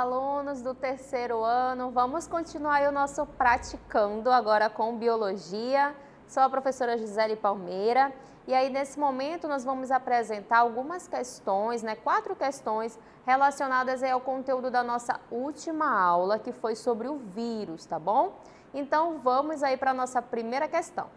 alunos do terceiro ano. Vamos continuar aí o nosso praticando agora com biologia. Sou a professora Gisele Palmeira e aí nesse momento nós vamos apresentar algumas questões, 4 questões relacionadas aí ao conteúdo da nossa última aula, que foi sobre o vírus, tá bom? Então vamos aí para a nossa primeira questão.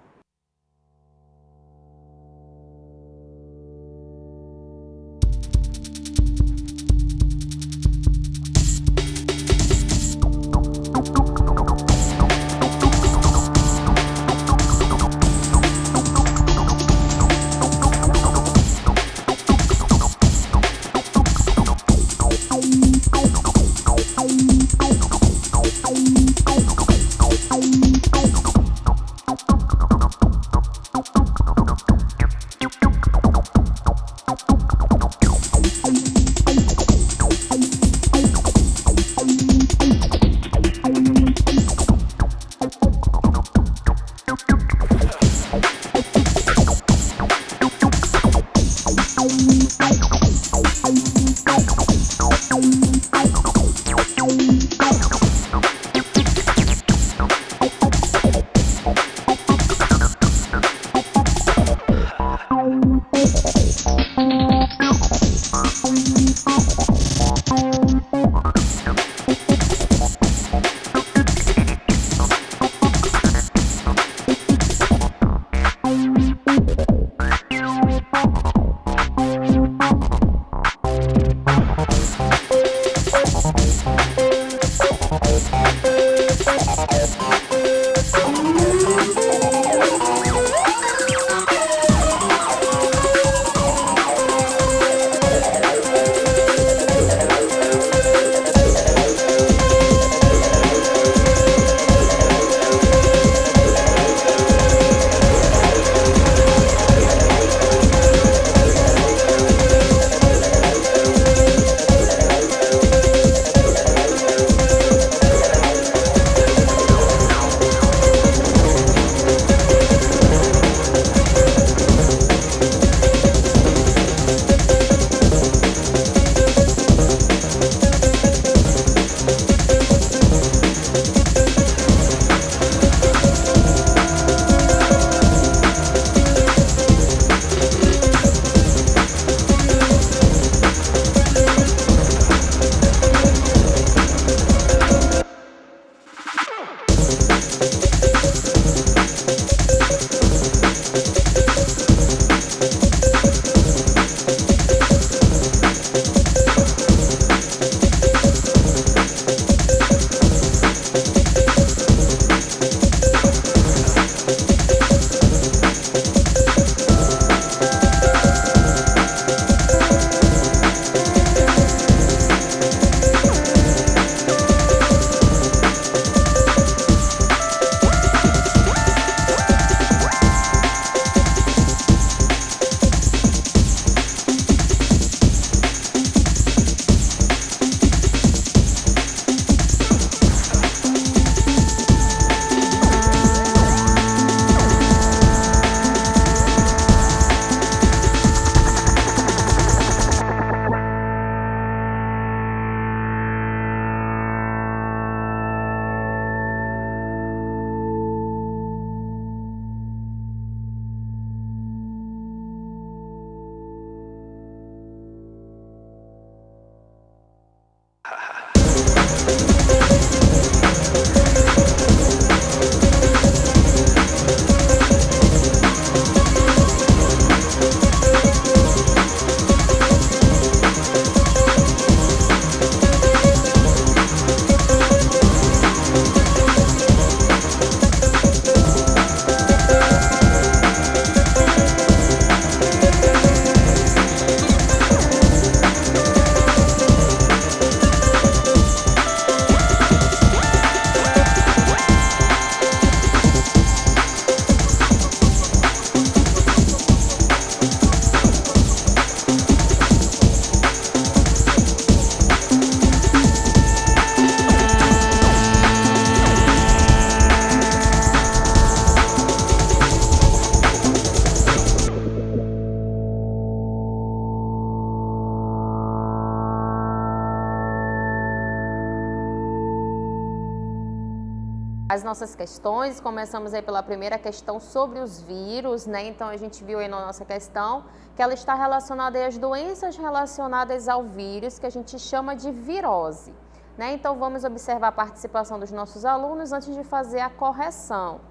as nossas questões. Começamos aí pela primeira questão sobre os vírus, né? Então a gente viu aí na nossa questão que ela está relacionada aí às doenças relacionadas ao vírus, que a gente chama de virose, né? Então vamos observar a participação dos nossos alunos antes de fazer a correção,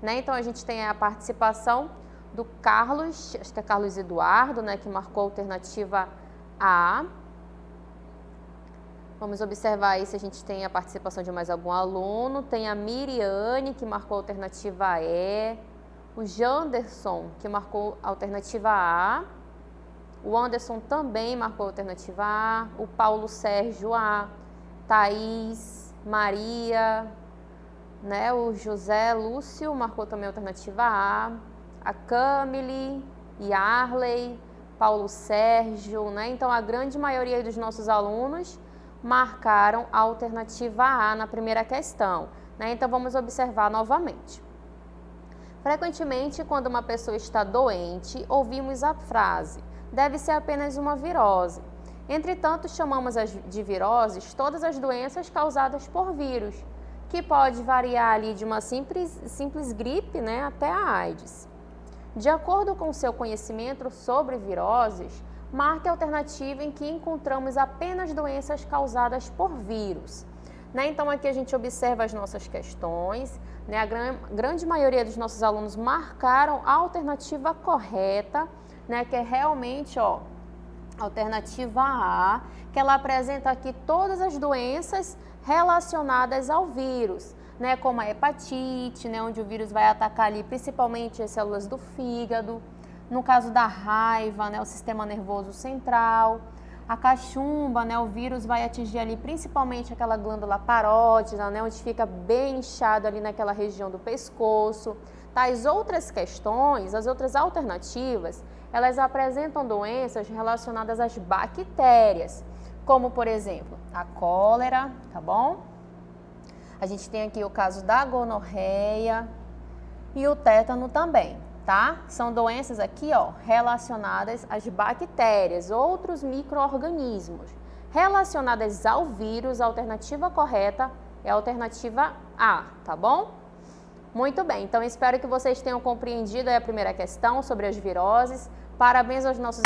né? Então a gente tem a participação do Carlos, acho que é Carlos Eduardo, né, que marcou a alternativa A. Vamos observar aí se a gente tem a participação de mais algum aluno. Tem a Miriane, que marcou a alternativa E. O Janderson, que marcou a alternativa A. O Anderson também marcou a alternativa A. O Paulo Sérgio A. Thaís, Maria, né? O José Lúcio marcou também a alternativa A. A Camille, Yarley, Paulo Sérgio, né? Então a grande maioria dos nossos alunos marcaram a alternativa A na primeira questão, né? Então vamos observar novamente. Frequentemente, quando uma pessoa está doente, ouvimos a frase: deve ser apenas uma virose. Entretanto, chamamos de viroses todas as doenças causadas por vírus, que pode variar ali de uma simples gripe, né, até a AIDS. De acordo com seu conhecimento sobre viroses, marque a alternativa em que encontramos apenas doenças causadas por vírus, né? Então aqui a gente observa as nossas questões, né? A grande maioria dos nossos alunos marcaram a alternativa correta, né? Que é realmente, ó, a alternativa A, que ela apresenta aqui todas as doenças relacionadas ao vírus, né, como a hepatite, né, onde o vírus vai atacar ali principalmente as células do fígado. No caso da raiva, né, o sistema nervoso central. A cachumba, né, o vírus vai atingir ali principalmente aquela glândula parótida, né, onde fica bem inchado ali naquela região do pescoço. As outras questões, as outras alternativas, elas apresentam doenças relacionadas às bactérias, como por exemplo a cólera, tá bom? A gente tem aqui o caso da gonorreia e o tétano também, tá? São doenças aqui, ó, relacionadas às bactérias, outros micro-organismos. Relacionadas ao vírus, a alternativa correta é a alternativa A, tá bom? Muito bem, então espero que vocês tenham compreendido aí a primeira questão sobre as viroses. Parabéns aos nossos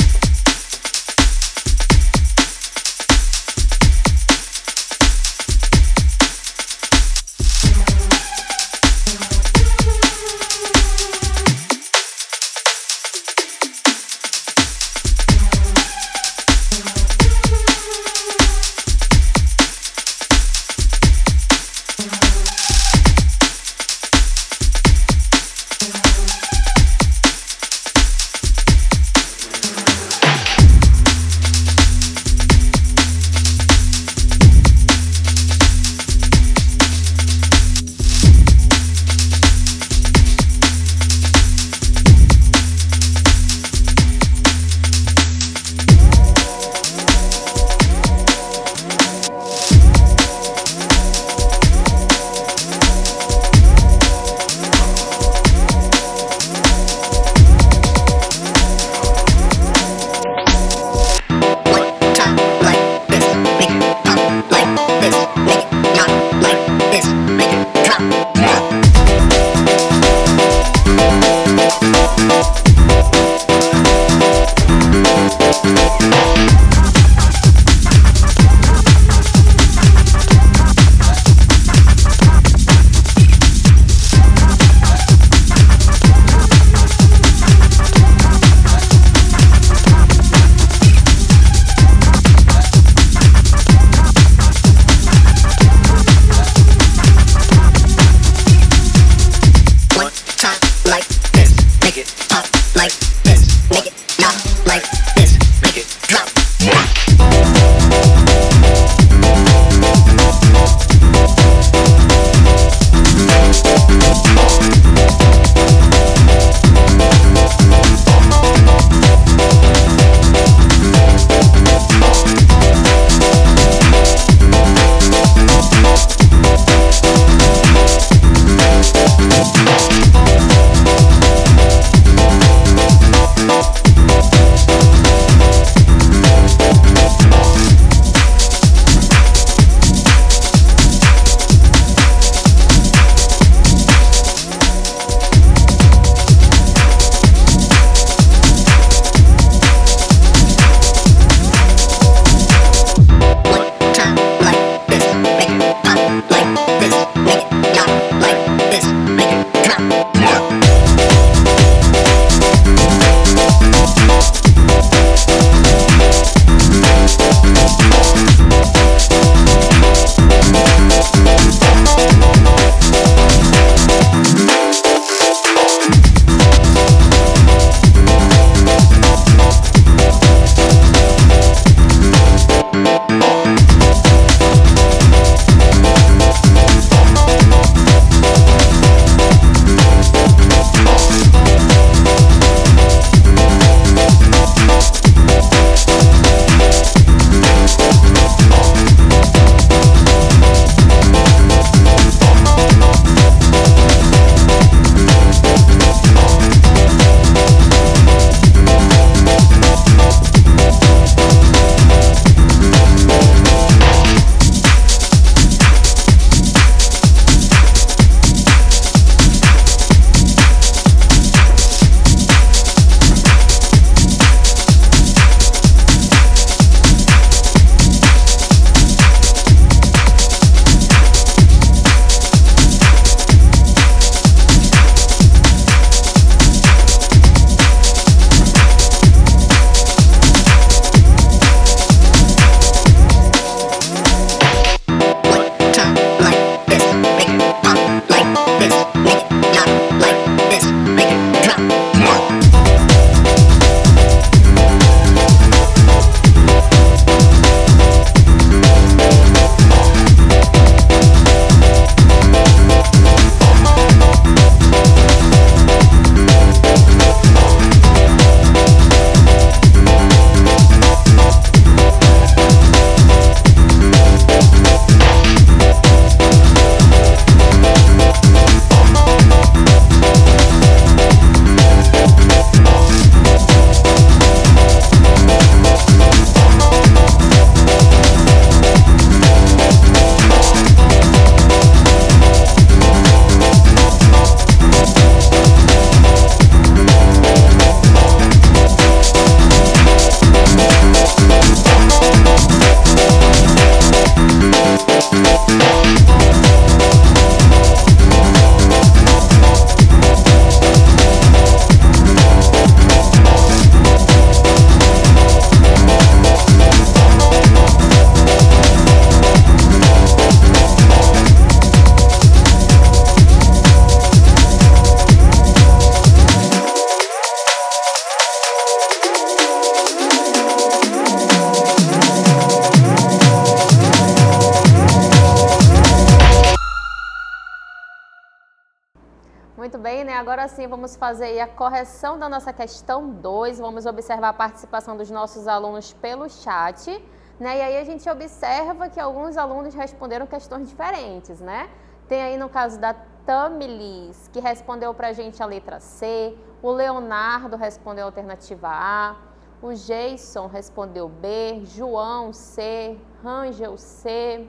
muito bem, né? Agora sim, vamos fazer aí a correção da nossa questão 2. Vamos observar a participação dos nossos alunos pelo chat, né? E aí a gente observa que alguns alunos responderam questões diferentes, né? Tem aí no caso da Tamilis, que respondeu pra gente a letra C. O Leonardo respondeu a alternativa A. O Jason respondeu B. João, C. Rangel, C.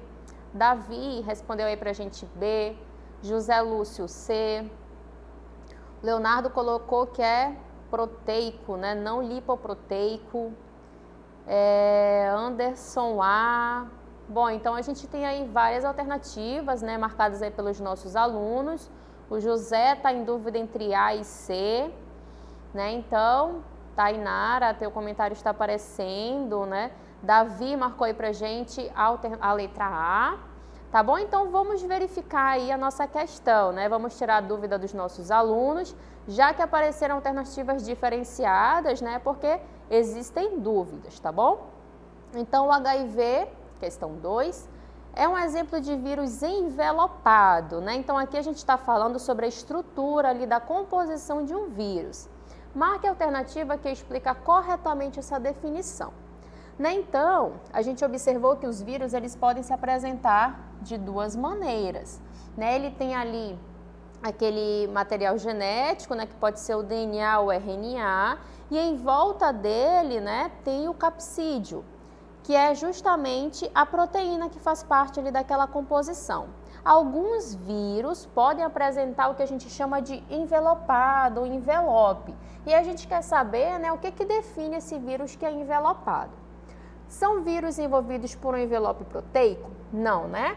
Davi respondeu aí pra gente B. José Lúcio, C. Leonardo colocou que é proteico, né? Não lipoproteico. Anderson A. Bom, então a gente tem aí várias alternativas, né? Marcadas aí pelos nossos alunos. O José está em dúvida entre A e C, né? Então, Tainara, teu comentário está aparecendo, né? Davi marcou aí pra gente a letra A. Tá bom? Então, vamos verificar aí a nossa questão, né? Vamos tirar a dúvida dos nossos alunos, já que apareceram alternativas diferenciadas, né? Porque existem dúvidas, tá bom? Então, o HIV, questão 2, é um exemplo de vírus envelopado, né? Então, aqui a gente está falando sobre a estrutura ali da composição de um vírus. Marque a alternativa que explica corretamente essa definição. Né? Então, a gente observou que os vírus eles podem se apresentar de duas maneiras. Né? Ele tem ali aquele material genético, né, que pode ser o DNA ou o RNA, e em volta dele, né, tem o capsídeo, que é justamente a proteína que faz parte ali daquela composição. Alguns vírus podem apresentar o que a gente chama de envelopado, envelope. E a gente quer saber, né, o que define esse vírus que é envelopado. São vírus envolvidos por um envelope proteico? Não, né?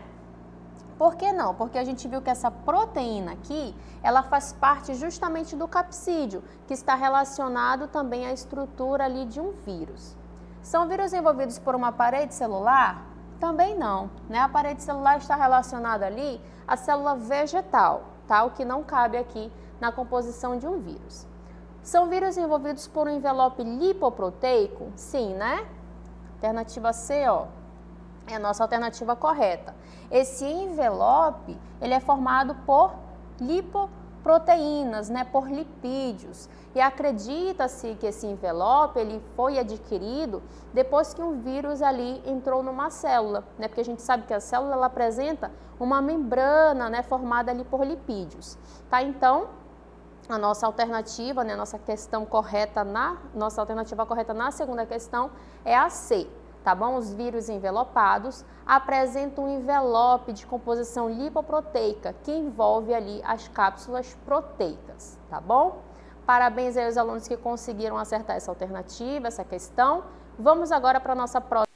Por que não? Porque a gente viu que essa proteína aqui, ela faz parte justamente do capsídeo, que está relacionado também à estrutura ali de um vírus. São vírus envolvidos por uma parede celular? Também não, né? A parede celular está relacionada ali à célula vegetal, tá? O que não cabe aqui na composição de um vírus. São vírus envolvidos por um envelope lipoproteico? Sim, né? Alternativa C, ó, é a nossa alternativa correta. Esse envelope, ele é formado por lipoproteínas, né, por lipídios. E acredita-se que esse envelope, ele foi adquirido depois que um vírus ali entrou numa célula, né, porque a gente sabe que a célula, ela apresenta uma membrana, né, formada ali por lipídios. Tá, então, a nossa alternativa, né, nossa alternativa correta na segunda questão é a C, tá bom? Os vírus envelopados apresentam um envelope de composição lipoproteica que envolve ali as cápsulas proteicas, tá bom? Parabéns aí aos alunos que conseguiram acertar essa alternativa, essa questão. Vamos agora para a nossa próxima.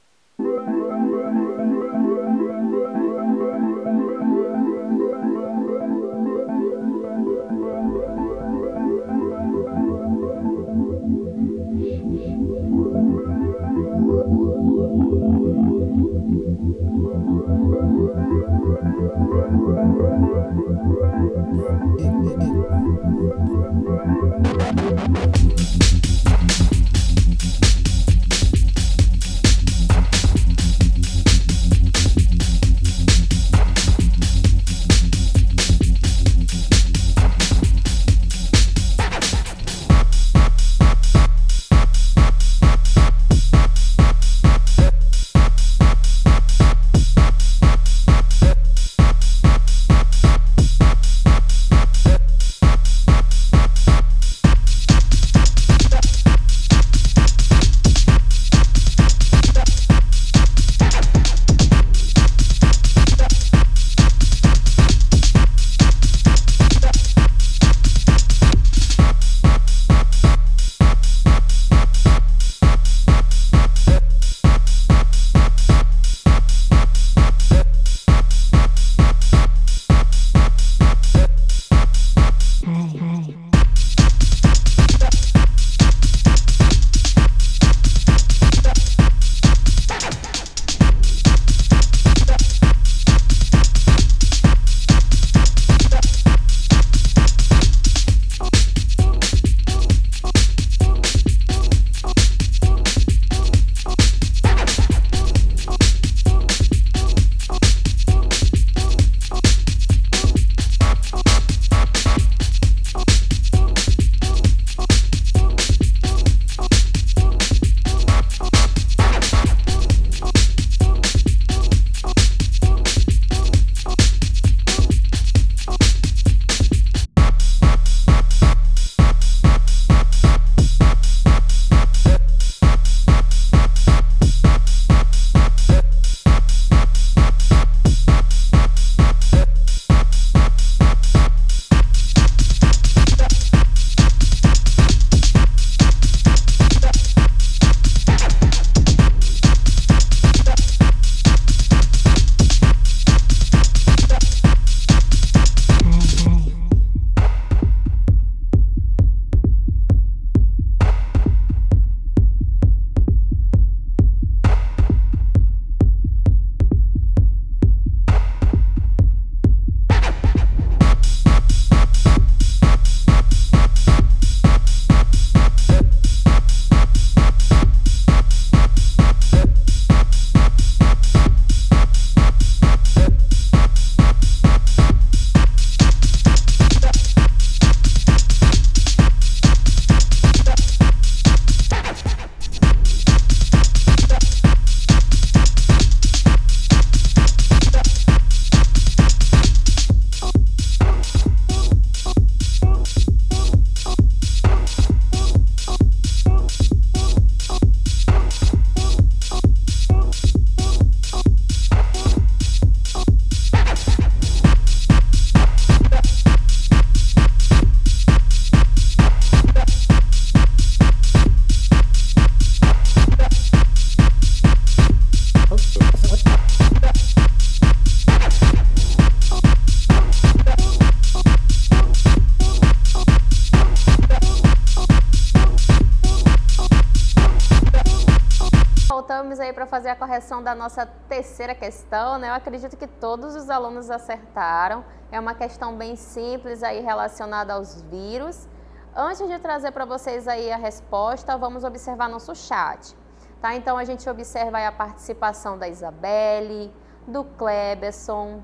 minutinhos aí para fazer a correção da nossa terceira questão, né? Eu acredito que todos os alunos acertaram. É uma questão bem simples aí relacionada aos vírus. Antes de trazer para vocês aí a resposta, vamos observar nosso chat, tá? Então a gente observa aí a participação da Isabelle, do Kleberson,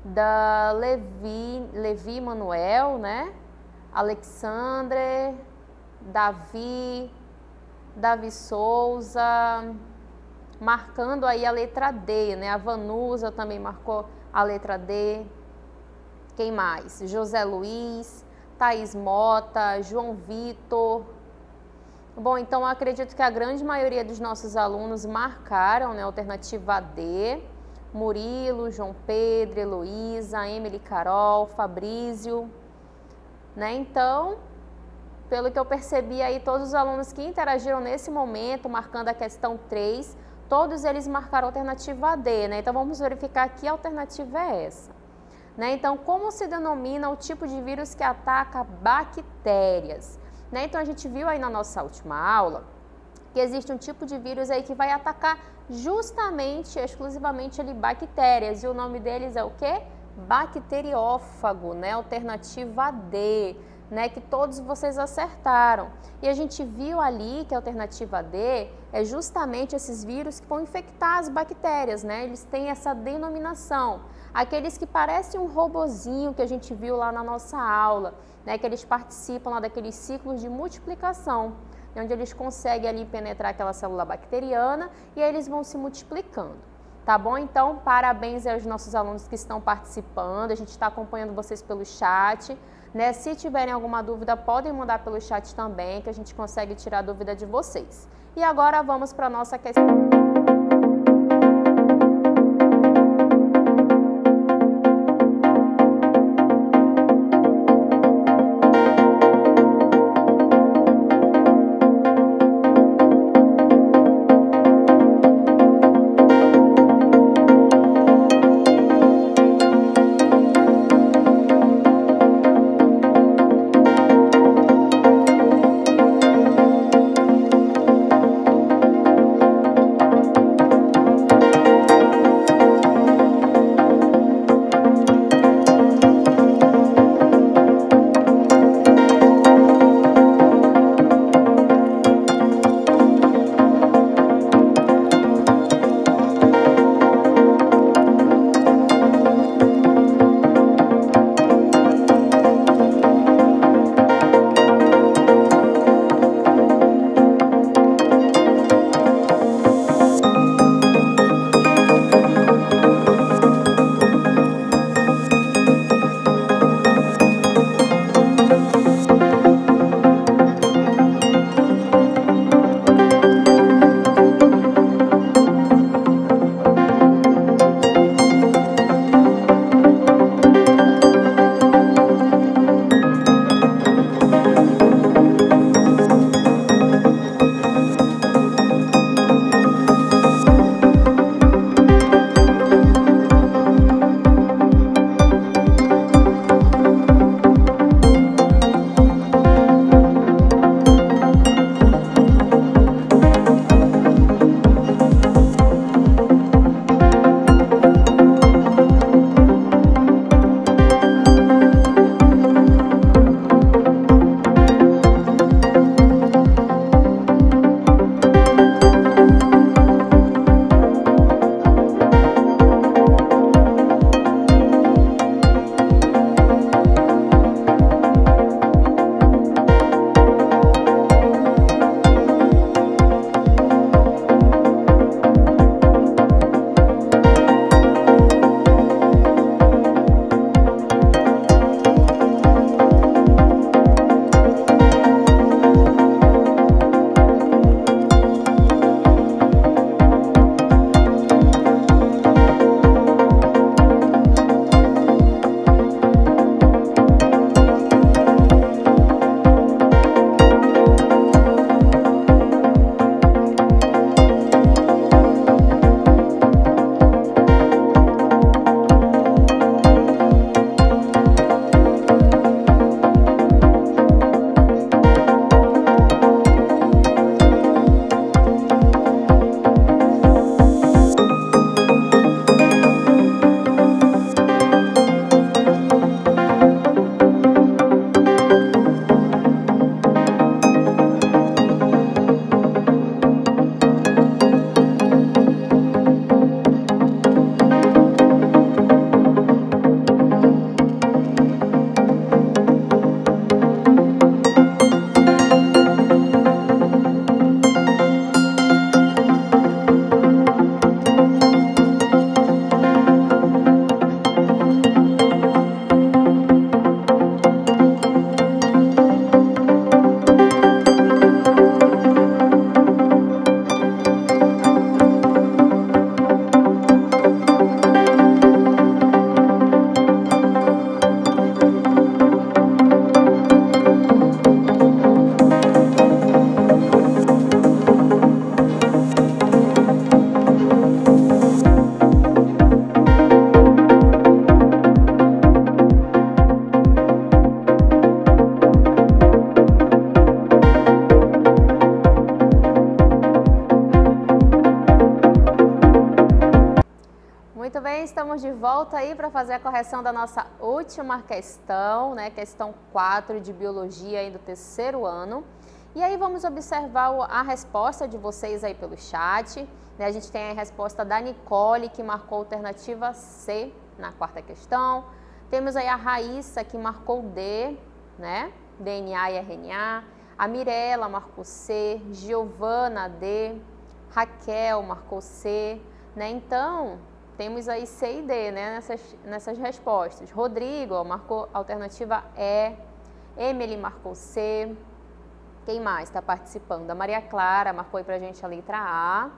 da Levi Manuel, né? Alexandre, Davi Souza, marcando aí a letra D, né? A Vanusa também marcou a letra D. Quem mais? José Luiz, Thaís Mota, João Vitor. Bom, então eu acredito que a grande maioria dos nossos alunos marcaram, né? A alternativa D. Murilo, João Pedro, Heloísa, Emily Carol, Fabrício, né? Então, pelo que eu percebi aí, todos os alunos que interagiram nesse momento, marcando a questão 3, todos eles marcaram a alternativa D, né? Então, vamos verificar que alternativa é essa, né? Então, como se denomina o tipo de vírus que ataca bactérias, né? Então, a gente viu aí na nossa última aula que existe um tipo de vírus aí que vai atacar justamente, exclusivamente ali bactérias, e o nome deles é o quê? Bacteriófago, né? Alternativa D, né? Que todos vocês acertaram. E a gente viu ali que a alternativa D é justamente esses vírus que vão infectar as bactérias, né? Eles têm essa denominação. Aqueles que parecem um robozinho que a gente viu lá na nossa aula, né? Que eles participam lá daqueles ciclos de multiplicação, onde eles conseguem ali penetrar aquela célula bacteriana e aí eles vão se multiplicando, tá bom? Então, parabéns aos nossos alunos que estão participando, a gente está acompanhando vocês pelo chat, né? Se tiverem alguma dúvida, podem mandar pelo chat também, que a gente consegue tirar a dúvida de vocês. E agora vamos para a nossa questão. volta aí para fazer a correção da nossa última questão, né? Questão 4 de Biologia aí do terceiro ano. E aí vamos observar a resposta de vocês aí pelo chat. Né? A gente tem a resposta da Nicole, que marcou a alternativa C na quarta questão. Temos aí a Raíssa, que marcou D, né? DNA e RNA. A Mirella marcou C, Giovana D, Raquel marcou C, né? Então, temos aí C e D, né? nessas respostas. Rodrigo marcou a alternativa E, Emily marcou C. Quem mais está participando? A Maria Clara marcou aí pra gente a letra A.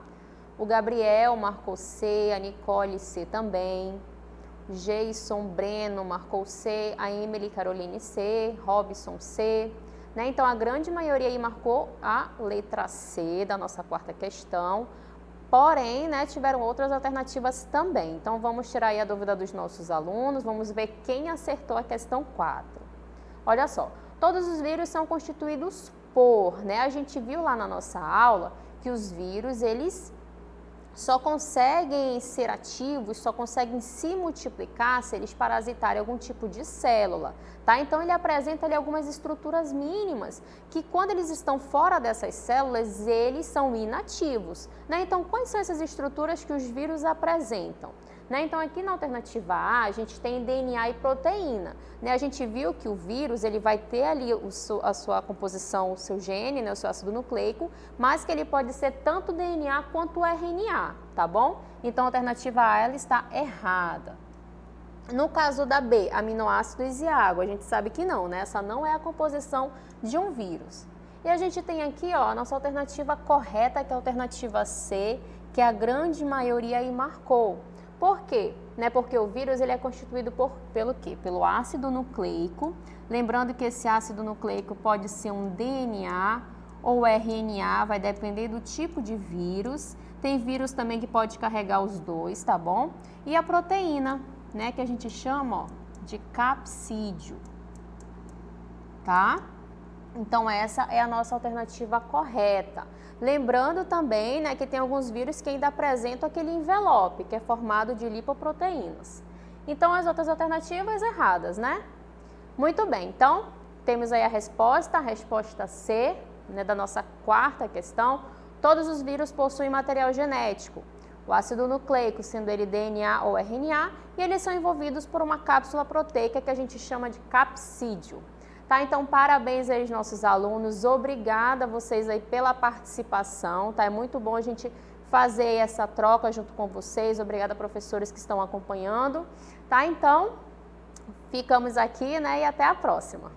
O Gabriel marcou C, a Nicole C também. Jason Breno marcou C, a Emily Caroline C, Robson C. Né? Então, a grande maioria aí marcou a letra C da nossa quarta questão. Porém, né, tiveram outras alternativas também. Então, vamos tirar aí a dúvida dos nossos alunos. Vamos ver quem acertou a questão 4. Olha só, todos os vírus são constituídos por, né? A gente viu lá na nossa aula que os vírus, eles só conseguem ser ativos, só conseguem se multiplicar se eles parasitarem algum tipo de célula, tá? Então, ele apresenta ali algumas estruturas mínimas que, quando eles estão fora dessas células, eles são inativos, né? Então, quais são essas estruturas que os vírus apresentam? Né? Então, aqui na alternativa A, a gente tem DNA e proteína. Né? A gente viu que o vírus ele vai ter ali a sua composição, o seu gene, né? O seu ácido nucleico, mas que ele pode ser tanto DNA quanto RNA, tá bom? Então, a alternativa A ela está errada. No caso da B, aminoácidos e água, a gente sabe que não, né? Essa não é a composição de um vírus. E a gente tem aqui, ó, a nossa alternativa correta, que é a alternativa C, que a grande maioria aí marcou. Por quê? Né? Porque o vírus ele é constituído pelo quê? Pelo ácido nucleico. Lembrando que esse ácido nucleico pode ser um DNA ou RNA, vai depender do tipo de vírus. Tem vírus também que pode carregar os dois, tá bom? E a proteína, né, que a gente chama, ó, de capsídeo, tá? Então, essa é a nossa alternativa correta. Lembrando também, né, que tem alguns vírus que ainda apresentam aquele envelope, que é formado de lipoproteínas. Então, as outras alternativas erradas, né? Muito bem, então, temos aí a resposta C, né, da nossa quarta questão. Todos os vírus possuem material genético, o ácido nucleico, sendo ele DNA ou RNA, e eles são envolvidos por uma cápsula proteica que a gente chama de capsídeo. Tá, então, parabéns aí aos nossos alunos, obrigada a vocês aí pela participação, tá? É muito bom a gente fazer essa troca junto com vocês, obrigada professores que estão acompanhando, tá? Então, ficamos aqui, né, e até a próxima.